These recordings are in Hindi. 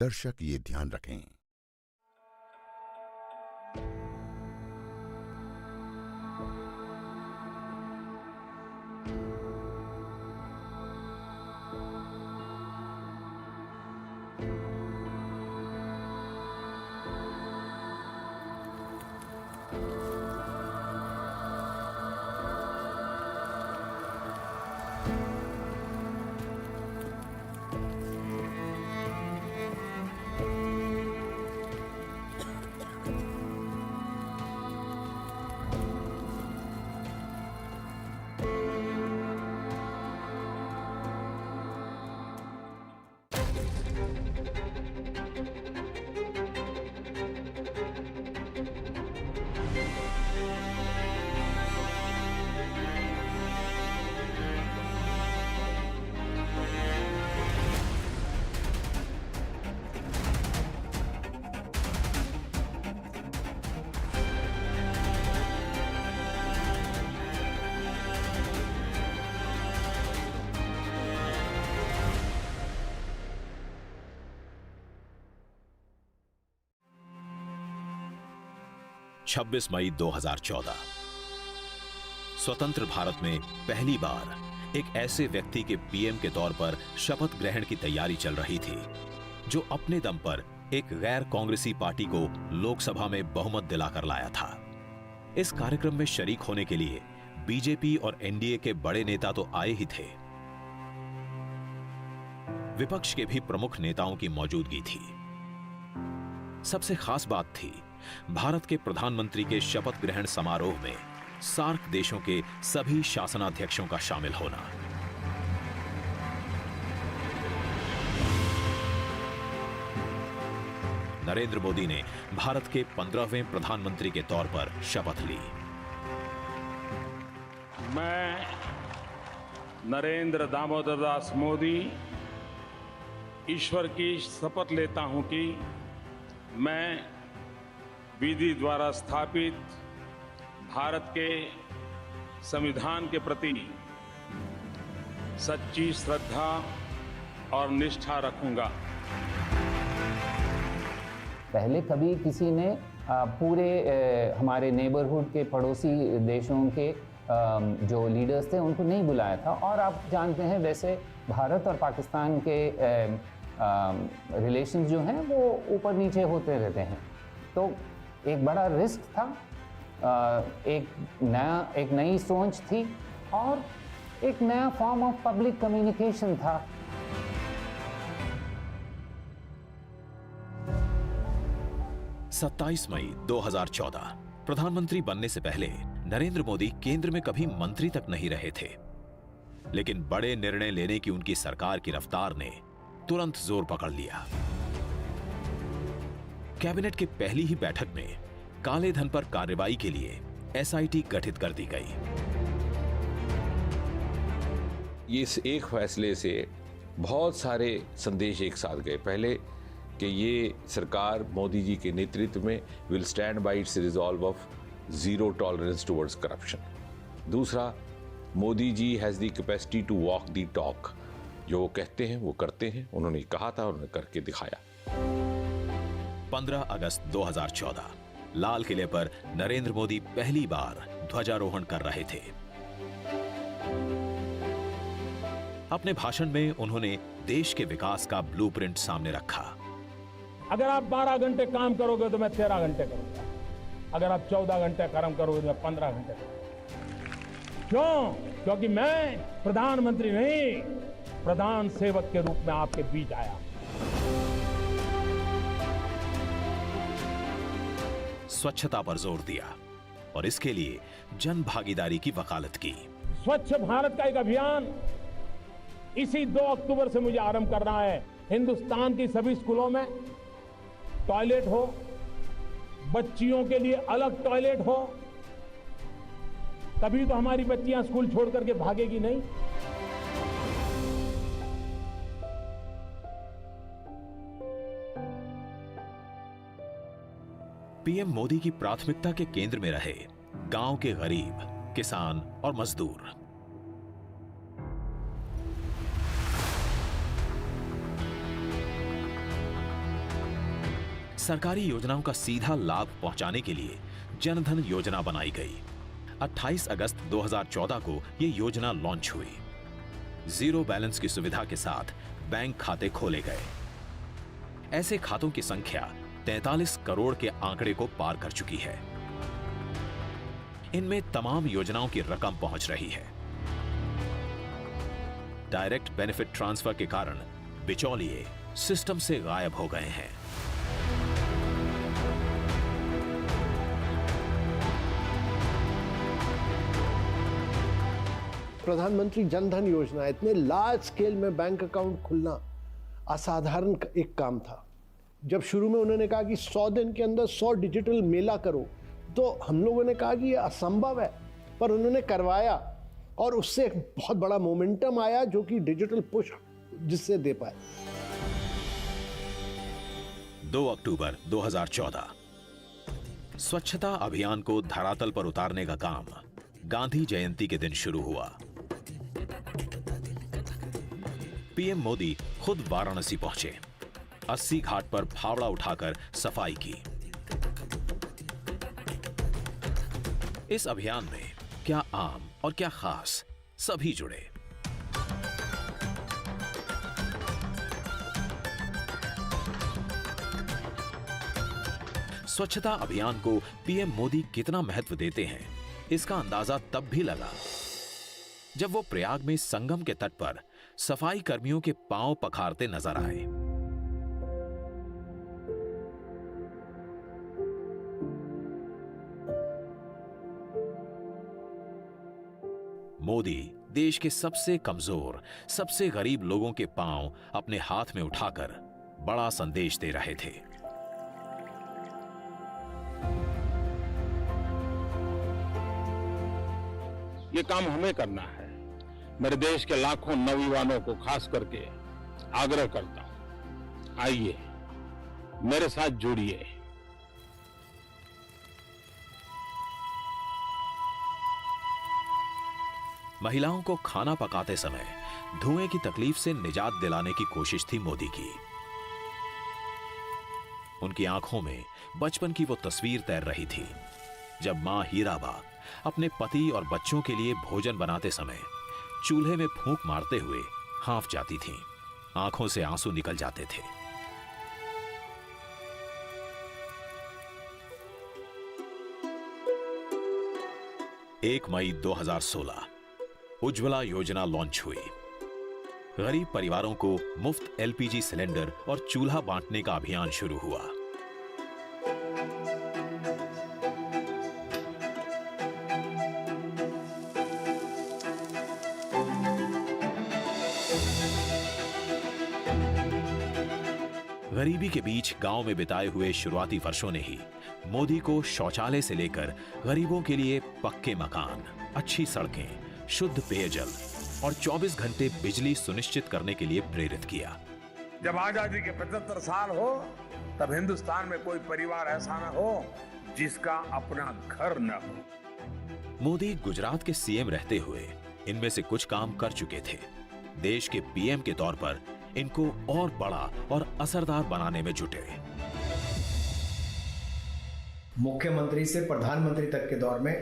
दर्शक ये ध्यान रखें। छब्बीस मई 2014 स्वतंत्र भारत में पहली बार एक ऐसे व्यक्ति के पीएम के तौर पर शपथ ग्रहण की तैयारी चल रही थी जो अपने दम पर एक गैर कांग्रेसी पार्टी को लोकसभा में बहुमत दिलाकर लाया था। इस कार्यक्रम में शरीक होने के लिए बीजेपी और एनडीए के बड़े नेता तो आए ही थे, विपक्ष के भी प्रमुख नेताओं की मौजूदगी थी। सबसे खास बात थी भारत के प्रधानमंत्री के शपथ ग्रहण समारोह में सार्क देशों के सभी शासनाध्यक्षों का शामिल होना। नरेंद्र मोदी ने भारत के 15वें प्रधानमंत्री के तौर पर शपथ ली। मैं नरेंद्र दामोदर दास मोदी ईश्वर की शपथ लेता हूं कि मैं विधि द्वारा स्थापित भारत के संविधान के प्रति सच्ची श्रद्धा और निष्ठा रखूंगा। पहले कभी किसी ने पूरे हमारे नेबरहुड के पड़ोसी देशों के जो लीडर्स थे उनको नहीं बुलाया था। और आप जानते हैं वैसे भारत और पाकिस्तान के रिलेशंस जो हैं वो ऊपर नीचे होते रहते हैं, तो एक बड़ा रिस्क था, एक नई सोच थी और एक नया फॉर्म ऑफ पब्लिक कम्युनिकेशन था। सत्ताईस मई 2014 प्रधानमंत्री बनने से पहले नरेंद्र मोदी केंद्र में कभी मंत्री तक नहीं रहे थे, लेकिन बड़े निर्णय लेने की उनकी सरकार की रफ्तार ने तुरंत जोर पकड़ लिया। कैबिनेट की पहली ही बैठक में काले धन पर कार्रवाई के लिए एसआईटी गठित कर दी गई। इस एक फैसले से बहुत सारे संदेश एक साथ गए। पहले कि ये सरकार मोदी जी के नेतृत्व में will stand by its resolve of zero tolerance towards corruption. दूसरा, Modi ji has the capacity to walk the talk, जो वो कहते हैं वो करते हैं। उन्होंने कहा था, उन्होंने करके दिखाया। 15 अगस्त 2014 लाल किले पर नरेंद्र मोदी पहली बार ध्वजारोहण कर रहे थे। अपने भाषण में उन्होंने देश के विकास का ब्लूप्रिंट सामने रखा। अगर आप 12 घंटे काम करोगे तो मैं 13 घंटे करूंगा, अगर आप 14 घंटे काम करोगे तो मैं 15 घंटे करूंगा। क्यों? क्योंकि मैं प्रधानमंत्री नहीं, प्रधान सेवक के रूप में आपके बीच आया। स्वच्छता पर जोर दिया और इसके लिए जन भागीदारी की वकालत की। स्वच्छ भारत का एक अभियान इसी 2 अक्टूबर से मुझे आरंभ करना है। हिंदुस्तान की सभी स्कूलों में टॉयलेट हो, बच्चियों के लिए अलग टॉयलेट हो, तभी तो हमारी बच्चियां स्कूल छोड़ करके भागेगी नहीं। पीएम मोदी की प्राथमिकता के केंद्र में रहे गांव के गरीब, किसान और मजदूर। सरकारी योजनाओं का सीधा लाभ पहुंचाने के लिए जनधन योजना बनाई गई। 28 अगस्त 2014 को यह योजना लॉन्च हुई। जीरो बैलेंस की सुविधा के साथ बैंक खाते खोले गए। ऐसे खातों की संख्या 43 करोड़ के आंकड़े को पार कर चुकी है। इनमें तमाम योजनाओं की रकम पहुंच रही है। डायरेक्ट बेनिफिट ट्रांसफर के कारण बिचौलिए सिस्टम से गायब हो गए हैं। प्रधानमंत्री जनधन योजना, इतने लार्ज स्केल में बैंक अकाउंट खुलना असाधारण एक काम था। जब शुरू में उन्होंने कहा कि 100 दिन के अंदर 100 डिजिटल मेला करो, तो हम लोगों ने कहा कि ये असंभव है, पर उन्होंने करवाया और उससे एक बहुत बड़ा मोमेंटम आया जो कि डिजिटल पुश जिससे दे पाए। 2 अक्टूबर 2014 स्वच्छता अभियान को धरातल पर उतारने का काम गांधी जयंती के दिन शुरू हुआ। पीएम मोदी खुद वाराणसी पहुंचे। 80 घाट पर फावड़ा उठाकर सफाई की। इस अभियान में क्या आम और क्या खास, सभी जुड़े। स्वच्छता अभियान को पीएम मोदी कितना महत्व देते हैं, इसका अंदाजा तब भी लगा जब वो प्रयाग में संगम के तट पर सफाई कर्मियों के पांव पखारते नजर आए। मोदी देश के सबसे कमजोर, सबसे गरीब लोगों के पांव अपने हाथ में उठाकर बड़ा संदेश दे रहे थे। ये काम हमें करना है। मेरे देश के लाखों नौजवानों को खास करके आग्रह करता हूं, आइए मेरे साथ जुड़िए। महिलाओं को खाना पकाते समय धुएं की तकलीफ से निजात दिलाने की कोशिश थी मोदी की। उनकी आंखों में बचपन की वो तस्वीर तैर रही थी जब मां हीराबा अपने पति और बच्चों के लिए भोजन बनाते समय चूल्हे में फूंक मारते हुए हांफ जाती थीं। आंखों से आंसू निकल जाते थे। एक मई 2016 उज्ज्वला योजना लॉन्च हुई। गरीब परिवारों को मुफ्त एलपीजी सिलेंडर और चूल्हा बांटने का अभियान शुरू हुआ। गरीबी के बीच गांव में बिताए हुए शुरुआती वर्षों ने ही मोदी को शौचालय से लेकर गरीबों के लिए पक्के मकान, अच्छी सड़कें, शुद्ध पेयजल और 24 घंटे बिजली सुनिश्चित करने के लिए प्रेरित किया। जब आजादी के 75 साल हो, तब हिंदुस्तान में कोई परिवार ऐसा न हो जिसका अपना घर न हो। मोदी गुजरात के सीएम रहते हुए इनमें से कुछ काम कर चुके थे। देश के पीएम के तौर पर इनको और बड़ा और असरदार बनाने में जुटे। मुख्यमंत्री से प्रधानमंत्री तक के दौर में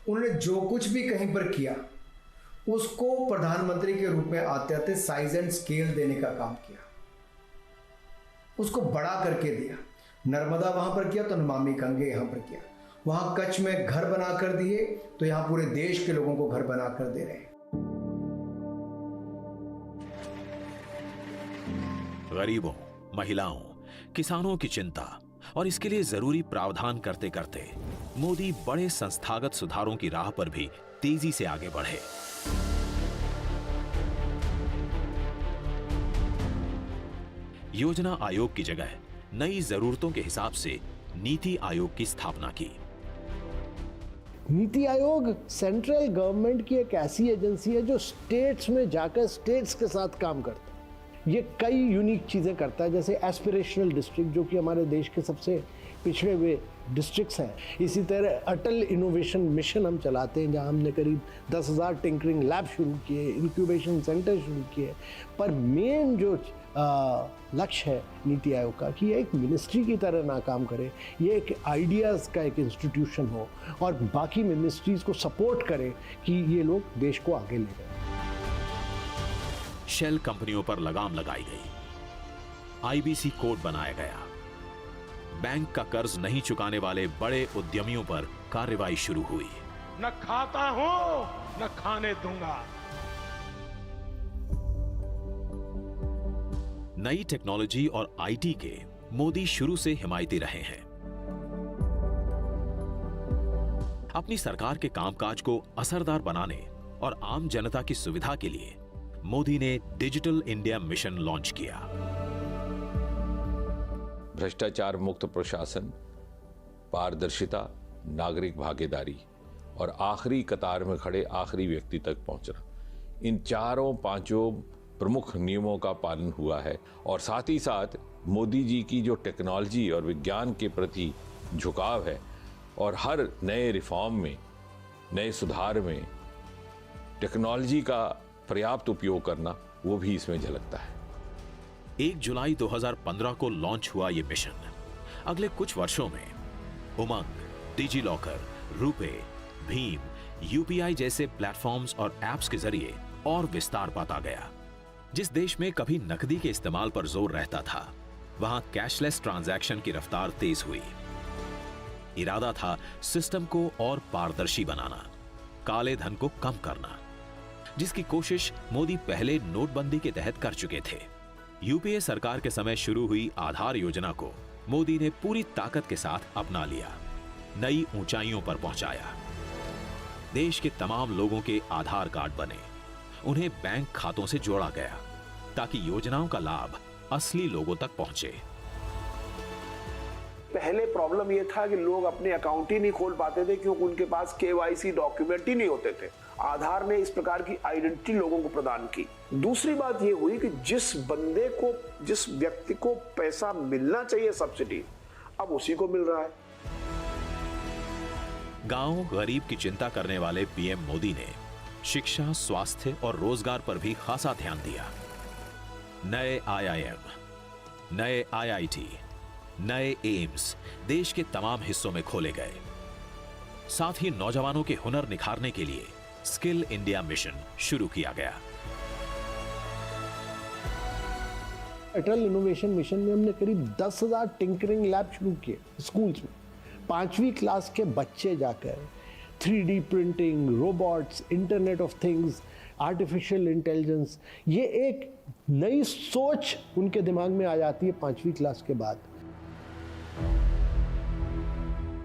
उन्होंने जो कुछ भी कहीं पर किया उसको प्रधानमंत्री के रूप में आते आते साइज एंड स्केल देने का काम किया, उसको बड़ा करके दिया। नर्मदा वहां पर किया तो नमामि गंगे यहां पर किया। वहां कच्छ में घर बनाकर दिए तो यहां पूरे देश के लोगों को घर बनाकर दे रहे हैं। गरीबों, महिलाओं, किसानों की चिंता और इसके लिए जरूरी प्रावधान करते करते मोदी बड़े संस्थागत सुधारों की राह पर भी तेजी से आगे बढ़े। योजना आयोग की जगह नई जरूरतों के हिसाब से नीति आयोग की स्थापना की। नीति आयोग सेंट्रल गवर्नमेंट की एक ऐसी एजेंसी है जो स्टेट्स में जाकर स्टेट्स के साथ काम करता है। ये कई यूनिक चीज़ें करता है, जैसे एस्पिरेशनल डिस्ट्रिक्ट जो कि हमारे देश के सबसे पिछड़े हुए डिस्ट्रिक्ट्स हैं। इसी तरह अटल इनोवेशन मिशन हम चलाते हैं जहां हमने करीब 10,000 टिंकरिंग लैब शुरू किए, इंक्यूबेशन सेंटर शुरू किए। पर मेन जो लक्ष्य है नीति आयोग का कि ये एक मिनिस्ट्री की तरह ना काम करे, ये एक आइडियाज़ का एक इंस्टीट्यूशन हो और बाकी मिनिस्ट्रीज़ को सपोर्ट करे कि ये लोग देश को आगे ले जाए। शेल कंपनियों पर लगाम लगाई गई, आईबीसी कोड बनाया गया, बैंक का कर्ज नहीं चुकाने वाले बड़े उद्यमियों पर कार्रवाई शुरू हुई। न खाता हूं न खाने दूंगा। नई टेक्नोलॉजी और आईटी के मोदी शुरू से हिमायती रहे हैं। अपनी सरकार के कामकाज को असरदार बनाने और आम जनता की सुविधा के लिए मोदी ने डिजिटल इंडिया मिशन लॉन्च किया। भ्रष्टाचार मुक्त प्रशासन, पारदर्शिता, नागरिक भागीदारी और आखिरी कतार में खड़े आखिरी व्यक्ति तक पहुंचना, इन चारों पांचों प्रमुख नियमों का पालन हुआ है। और साथ ही साथ मोदी जी की जो टेक्नोलॉजी और विज्ञान के प्रति झुकाव है और हर नए रिफॉर्म में, नए सुधार में टेक्नोलॉजी का पर्याप्त उपयोग करना, वो भी इसमें झलकता है। 1 जुलाई 2015 को लॉन्च हुआ यह मिशन अगले कुछ वर्षों में उमंग, digi locker, RuPay, Bhim, UPI जैसे प्लेटफॉर्म्स और एप्स के जरिए और विस्तार पाता गया। जिस देश में कभी नकदी के इस्तेमाल पर जोर रहता था, वहां कैशलेस ट्रांजैक्शन की रफ्तार तेज हुई। इरादा था सिस्टम को और पारदर्शी बनाना, काले धन को कम करना, जिसकी कोशिश मोदी पहले नोटबंदी के तहत कर चुके थे। यूपीए सरकार के समय शुरू हुई आधार योजना को मोदी ने पूरी ताकत के साथ अपना लिया, नई ऊंचाइयों पर पहुंचाया। देश के तमाम लोगों के आधार कार्ड बने, उन्हें बैंक खातों से जोड़ा गया ताकि योजनाओं का लाभ असली लोगों तक पहुंचे। पहले प्रॉब्लम यह था कि लोग अपने अकाउंट ही नहीं खोल पाते थे क्योंकि उनके पास केवाईसी डॉक्यूमेंट ही नहीं होते थे। आधार ने इस प्रकार की आइडेंटिटी लोगों को प्रदान की। दूसरी बात यह हुई कि जिस व्यक्ति को पैसा मिलना चाहिए सब्सिडी, अब उसी को मिल रहा है। गांव गरीब की चिंता करने वाले पीएम मोदी ने शिक्षा, स्वास्थ्य और रोजगार पर भी खासा ध्यान दिया। नए आईआईएम, नए आईआईटी, नए एम्स देश के तमाम हिस्सों में खोले गए। साथ ही नौजवानों के हुनर निखारने के लिए स्किल इंडिया मिशन शुरू किया गया। अटल इनोवेशन मिशन में हमने करीब 10,000 टिंकरिंग लैब शुरू किए स्कूल्स में। 5वीं क्लास के बच्चे जाकर 3D printing, robots, internet of things, artificial intelligence, ये एक नई सोच उनके दिमाग में आ जाती है 5वीं क्लास के बाद।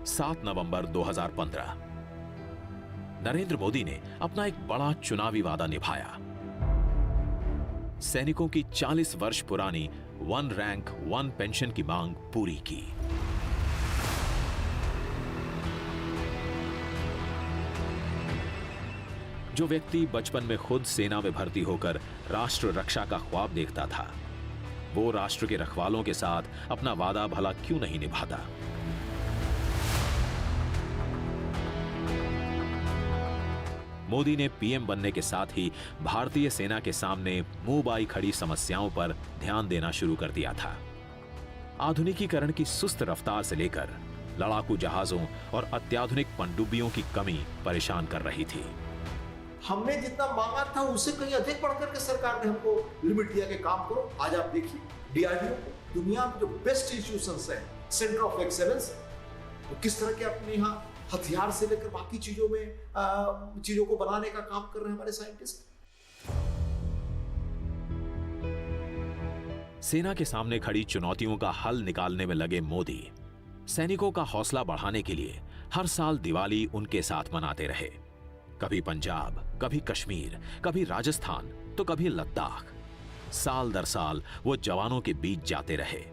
7 नवंबर 2015 नरेंद्र मोदी ने अपना एक बड़ा चुनावी वादा निभाया। सैनिकों की 40 वर्ष पुरानी 1 रैंक 1 पेंशन की मांग पूरी की। जो व्यक्ति बचपन में खुद सेना में भर्ती होकर राष्ट्र रक्षा का ख्वाब देखता था, वो राष्ट्र के रखवालों के साथ अपना वादा भला क्यों नहीं निभाता। मोदी ने पीएम बनने के साथ ही भारतीय सेना के सामने मुंह बाई खड़ी समस्याओं पर ध्यान देना शुरू कर दिया था। आधुनिकीकरण की सुस्त रफ्तार से लेकर लड़ाकू जहाजों और अत्याधुनिक पनडुब्बियों की कमी परेशान कर रही थी। हमने जितना मांगा था उससे कहीं अधिक बढ़कर के सरकार ने हमको लिमिट दिया कि काम करो। आज आप देखिए डीआरडीओ, दुनिया में जो बेस्ट इंस्टीट्यूशंस है, सेंटर ऑफ एक्सेलेंस, वो किस तरह के अपने यहाँ हथियार से लेकर बाकी चीजों में चीजों को बनाने का काम कर रहे हैं हमारे साइंटिस्ट। सेना के सामने खड़ी चुनौतियों का हल निकालने में लगे मोदी सैनिकों का हौसला बढ़ाने के लिए हर साल दिवाली उनके साथ मनाते रहे। कभी पंजाब, कभी कश्मीर, कभी राजस्थान, तो कभी लद्दाख। साल दर साल वो जवानों के बीच जाते रहे।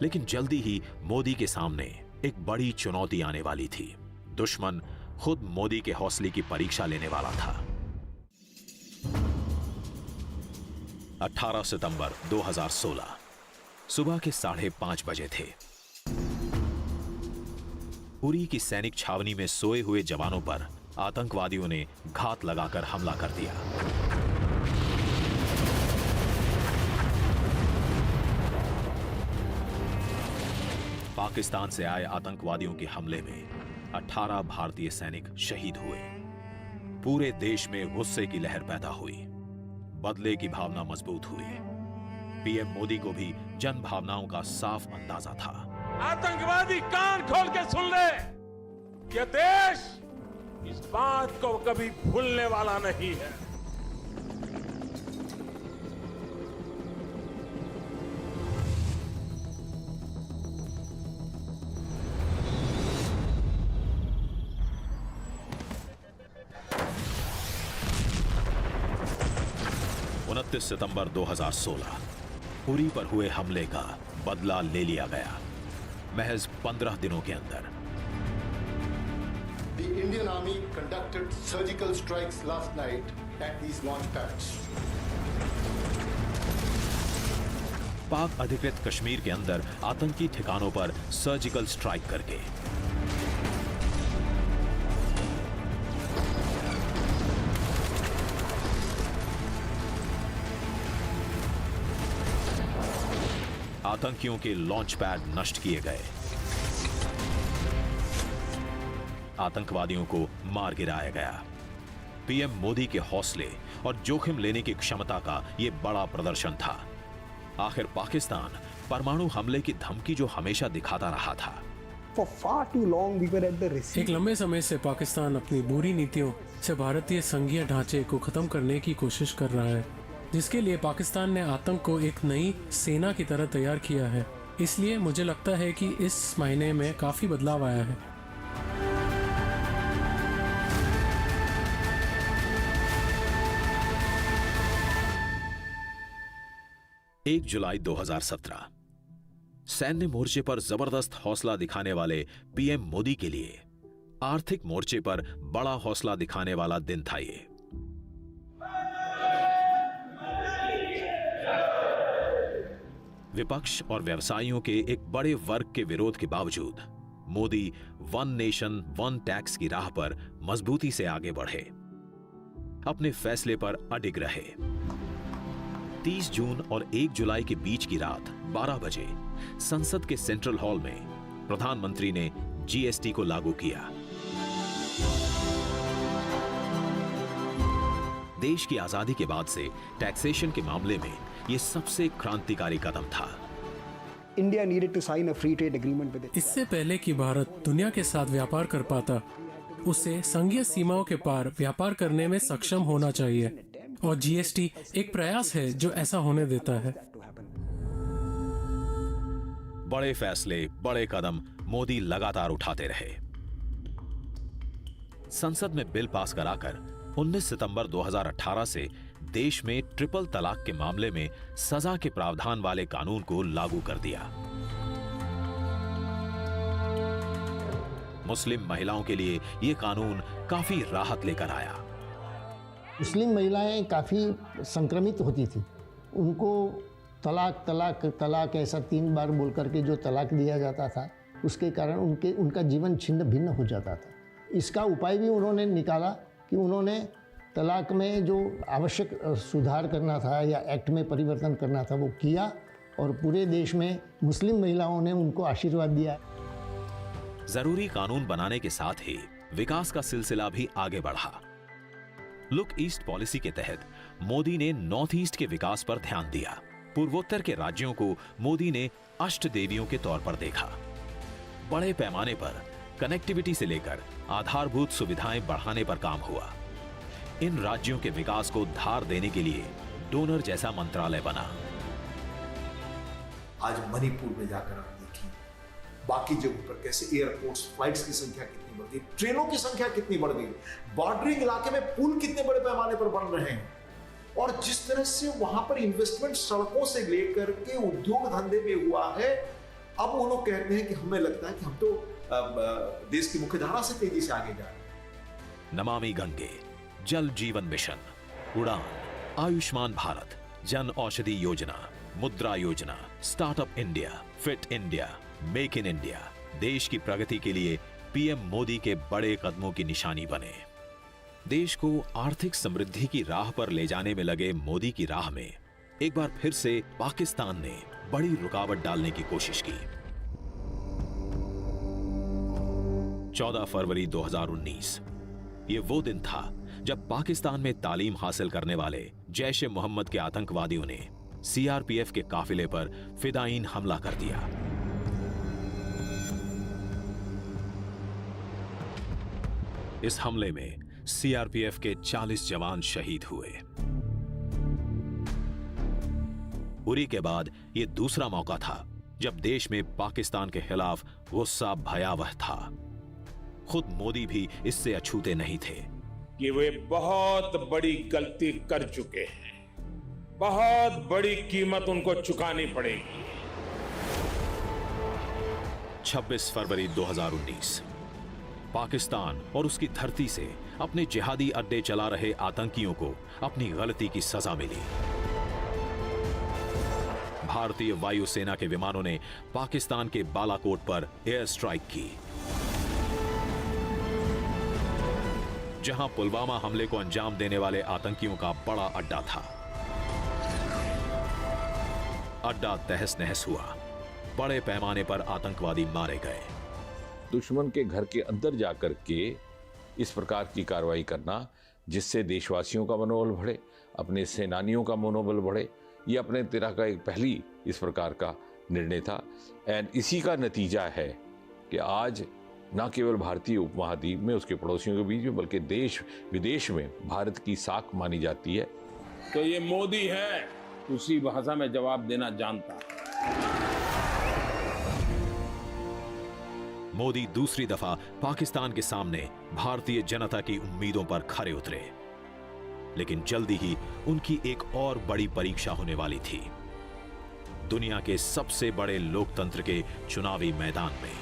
लेकिन जल्दी ही मोदी के सामने एक बड़ी चुनौती आने वाली थी। दुश्मन खुद मोदी के हौसले की परीक्षा लेने वाला था। 18 सितंबर 2016 सुबह के 5:30 बजे थे। उरी की सैनिक छावनी में सोए हुए जवानों पर आतंकवादियों ने घात लगाकर हमला कर दिया। पाकिस्तान से आए आतंकवादियों के हमले में 18 भारतीय सैनिक शहीद हुए। पूरे देश में गुस्से की लहर पैदा हुई, बदले की भावना मजबूत हुई। पीएम मोदी को भी जन भावनाओं का साफ अंदाजा था। आतंकवादी कान खोल के सुन ले, ये देश इस बात को कभी भूलने वाला नहीं है। सितंबर 2016 उरी पर हुए हमले का बदला ले लिया गया, महज 15 दिनों के अंदर। The Indian Army conducted surgical strikes last night at these launch pads. पाक अधिकृत कश्मीर के अंदर आतंकी ठिकानों पर सर्जिकल स्ट्राइक करके आतंकियों के लॉन्च पैड नष्ट किए गए, आतंकवादियों को मार गिराया गया। पीएम मोदी के हौसले और जोखिम लेने की क्षमता का यह बड़ा प्रदर्शन था। आखिर पाकिस्तान परमाणु हमले की धमकी जो हमेशा दिखाता रहा था। एक लंबे समय से पाकिस्तान अपनी बुरी नीतियों से भारतीय संघीय ढांचे को खत्म करने की कोशिश कर रहा है, जिसके लिए पाकिस्तान ने आतंक को एक नई सेना की तरह तैयार किया है। इसलिए मुझे लगता है कि इस महीने में काफी बदलाव आया है। एक जुलाई 2017 सैन्य मोर्चे पर जबरदस्त हौसला दिखाने वाले पीएम मोदी के लिए आर्थिक मोर्चे पर बड़ा हौसला दिखाने वाला दिन था ये। विपक्ष और व्यवसायियों के एक बड़े वर्ग के विरोध के बावजूद Modi one nation one tax की राह पर मजबूती से आगे बढ़े, अपने फैसले पर अडिग रहे। 30 जून और 1 जुलाई के बीच की रात 12 बजे संसद के सेंट्रल हॉल में प्रधानमंत्री ने जीएसटी को लागू किया। देश की आजादी के बाद से टैक्सेशन के मामले में यह सबसे क्रांतिकारी कदम था। India needed to sign a free trade agreement with it. इससे पहले कि भारत दुनिया के साथ व्यापार कर पाता, उसे संघीय सीमाओं के पार व्यापार करने में सक्षम होना चाहिए, और जीएसटी एक प्रयास है जो ऐसा होने देता है। बड़े फैसले, बड़े कदम मोदी लगातार उठाते रहे। संसद में बिल पास कराकर 19 सितंबर 2018 से देश में ट्रिपल तलाक के मामले में सजा के प्रावधान वाले कानून को लागू कर दिया। मुस्लिम महिलाओं के लिए यह कानून काफी राहत लेकर आया। मुस्लिम महिलाएं काफ़ी संक्रमित होती थी, उनको तलाक तलाक तलाक ऐसा 3 बार बोल करके जो तलाक दिया जाता था, उसके कारण उनका जीवन छिन्न भिन्न हो जाता था। इसका उपाय भी उन्होंने निकाला कि उन्होंने तलाक में जो आवश्यक सुधार करना था या एक्ट में परिवर्तन करना था वो किया, और पूरे देश में मुस्लिम महिलाओं ने उनको आशीर्वाद दिया। जरूरी कानून बनाने के साथ ही विकास का सिलसिला भी आगे बढ़ा। लुक ईस्ट पॉलिसी के तहत मोदी ने नॉर्थ ईस्ट के विकास पर ध्यान दिया। पूर्वोत्तर के राज्यों को मोदी ने अष्ट देवियों के तौर पर देखा। बड़े पैमाने पर कनेक्टिविटी से लेकर आधारभूत सुविधाएं बढ़ाने पर काम हुआ। इन राज्यों के विकास को धार देने के लिए डोनर जैसा मंत्रालय बना। आज मणिपुर में जाकर आप देखिए, बाकी जगहों पर कैसे एयरपोर्ट्स, फ्लाइट्स की संख्या कितनी बढ़ गई, ट्रेनों की संख्या कितनी बढ़ गई, बॉर्डरिंग इलाके में पुल कितने बड़े पैमाने पर बन रहे हैं, और जिस तरह से वहां पर इन्वेस्टमेंट सड़कों से लेकर के उद्योग धंधे में हुआ है। अब वो लोग कहते हैं कि हमें लगता है कि हम तो देश की मुख्य धारा से तेजी से आगे जा रहे हैं। नमामि गंगे, जल जीवन मिशन, उड़ान, आयुष्मान भारत, जन औषधि योजना, मुद्रा योजना, startup India, fit India, make in India देश की प्रगति के लिए पीएम मोदी के बड़े कदमों की निशानी बने। देश को आर्थिक समृद्धि की राह पर ले जाने में लगे मोदी की राह में एक बार फिर से पाकिस्तान ने बड़ी रुकावट डालने की कोशिश की। 14 फरवरी 2019 ये वो दिन था जब पाकिस्तान में तालीम हासिल करने वाले जैश-ए-मोहम्मद के आतंकवादियों ने सीआरपीएफ के काफिले पर फिदायीन हमला कर दिया। इस हमले में सीआरपीएफ के 40 जवान शहीद हुए। उरी के बाद यह दूसरा मौका था जब देश में पाकिस्तान के खिलाफ गुस्सा भयावह था। खुद मोदी भी इससे अछूते नहीं थे कि वे बहुत बड़ी गलती कर चुके हैं, बहुत बड़ी कीमत उनको चुकानी पड़ेगी। 26 फरवरी 2019 पाकिस्तान और उसकी धरती से अपने जिहादी अड्डे चला रहे आतंकियों को अपनी गलती की सजा मिली। भारतीय वायुसेना के विमानों ने पाकिस्तान के बालाकोट पर एयर स्ट्राइक की, जहां पुलवामा हमले को अंजाम देने वाले आतंकियों का बड़ा अड्डा था। अड्डा तहस नहस हुआ, बड़े पैमाने पर आतंकवादी मारे गए। दुश्मन के घर के अंदर जाकर के इस प्रकार की कार्रवाई करना, जिससे देशवासियों का मनोबल बढ़े, अपने सेनानियों का मनोबल बढ़े, ये अपने तरह का एक पहली इस प्रकार का निर्णय था। एंड इसी का नतीजा है कि आज न केवल भारतीय उपमहाद्वीप में, उसके पड़ोसियों के बीच में, बल्कि देश विदेश में भारत की साख मानी जाती है। तो ये मोदी है, उसी भाषा में जवाब देना जानता है। मोदी दूसरी दफा पाकिस्तान के सामने भारतीय जनता की उम्मीदों पर खरे उतरे, लेकिन जल्दी ही उनकी एक और बड़ी परीक्षा होने वाली थी, दुनिया के सबसे बड़े लोकतंत्र के चुनावी मैदान में।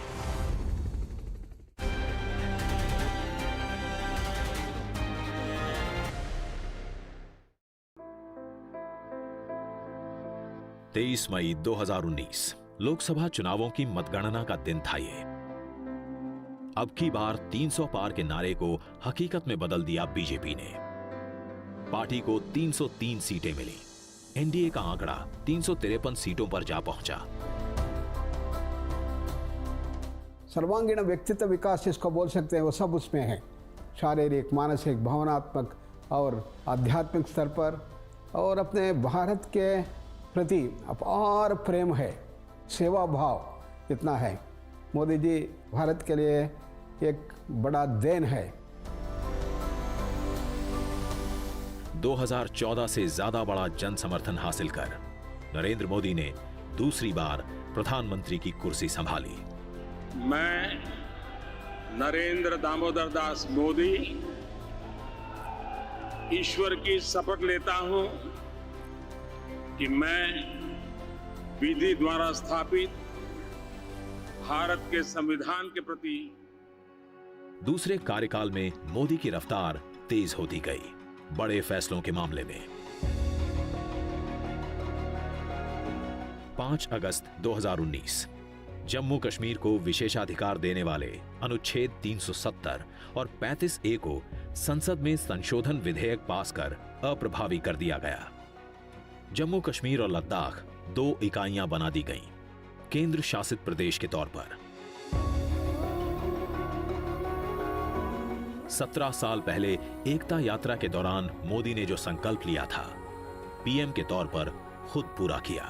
तेईस मई 2019 लोकसभा चुनावों की मतगणना का दिन था ये। अब की बार 300 पार के नारे को हकीकत में बदल दिया बीजेपी ने। पार्टी को 303 सीटें मिली। एनडीए का आंकड़ा 353 सीटों पर जा पहुंचा। सर्वांगीण व्यक्तित्व विकास जिसको बोल सकते हैं वो सब उसमें है, शारीरिक, मानसिक, भावनात्मक और आध्यात्मिक स्तर पर, और अपने भारत के प्रति अपार प्रेम है, सेवा भाव इतना है। मोदी जी भारत के लिए एक बड़ा देन है। 2014 से ज्यादा बड़ा जन समर्थन हासिल कर नरेंद्र मोदी ने दूसरी बार प्रधानमंत्री की कुर्सी संभाली। मैं नरेंद्र दामोदर दास मोदी ईश्वर की शपथ लेता हूं कि मैं विधि द्वारा स्थापित भारत के संविधान के प्रति। दूसरे कार्यकाल में मोदी की रफ्तार तेज होती गई बड़े फैसलों के मामले में। 5 अगस्त 2019 जम्मू कश्मीर को विशेषाधिकार देने वाले अनुच्छेद 370 और 35A को संसद में संशोधन विधेयक पास कर अप्रभावी कर दिया गया। जम्मू कश्मीर और लद्दाख 2 इकाइयां बना दी गईं, केंद्र शासित प्रदेश के तौर पर। 17 साल पहले एकता यात्रा के दौरान मोदी ने जो संकल्प लिया था, पीएम के तौर पर खुद पूरा किया।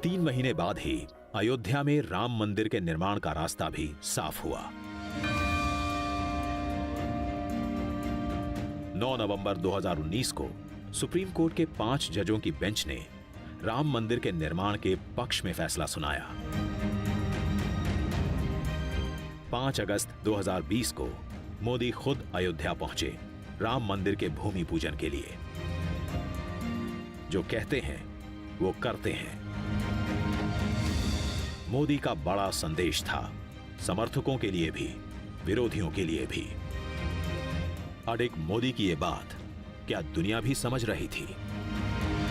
3 महीने बाद ही अयोध्या में राम मंदिर के निर्माण का रास्ता भी साफ हुआ। 9 नवंबर 2019 को सुप्रीम कोर्ट के 5 जजों की बेंच ने राम मंदिर के निर्माण के पक्ष में फैसला सुनाया। 5 अगस्त 2020 को मोदी खुद अयोध्या पहुंचे राम मंदिर के भूमि पूजन के लिए। जो कहते हैं वो करते हैं। मोदी का बड़ा संदेश था, समर्थकों के लिए भी, विरोधियों के लिए भी। अडिग मोदी की ये बात क्या दुनिया भी समझ रही थी?